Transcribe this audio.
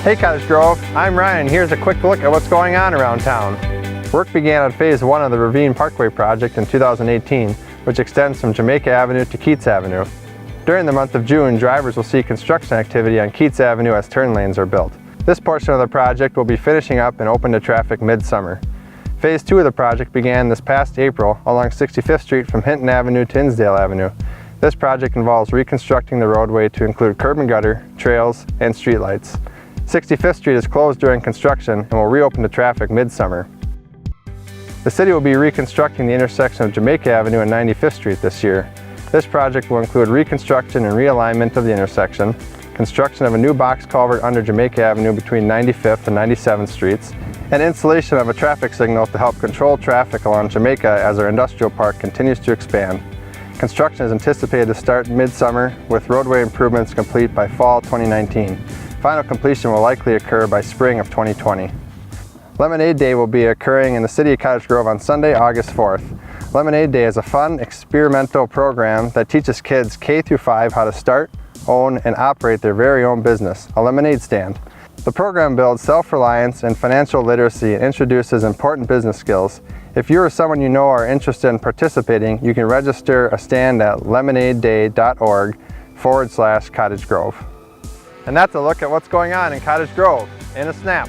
Hey Cottage Grove, I'm Ryan. Here's a quick look at what's going on around town. Work began on Phase 1 of the Ravine Parkway project in 2018, which extends from Jamaica Avenue to Keats Avenue. During the month of June, drivers will see construction activity on Keats Avenue as turn lanes are built. This portion of the project will be finishing up and open to traffic mid-summer. Phase 2 of the project began this past April along 65th Street from Hinton Avenue to Hinsdale Avenue. This project involves reconstructing the roadway to include curb and gutter, trails, and streetlights. 65th Street is closed during construction and will reopen to traffic mid-summer. The city will be reconstructing the intersection of Jamaica Avenue and 95th Street this year. This project will include reconstruction and realignment of the intersection, construction of a new box culvert under Jamaica Avenue between 95th and 97th Streets, and installation of a traffic signal to help control traffic along Jamaica as our industrial park continues to expand. Construction is anticipated to start mid-summer with roadway improvements complete by fall 2019. Final completion will likely occur by spring of 2020. Lemonade Day will be occurring in the city of Cottage Grove on Sunday, August 4th. Lemonade Day is a fun, experimental program that teaches kids K through 5 how to start, own, and operate their very own business, a lemonade stand. The program builds self-reliance and financial literacy and introduces important business skills. If you or someone you know are interested in participating, you can register a stand at lemonadeday.org/Cottage Grove. And that's a look at what's going on in Cottage Grove in a snap.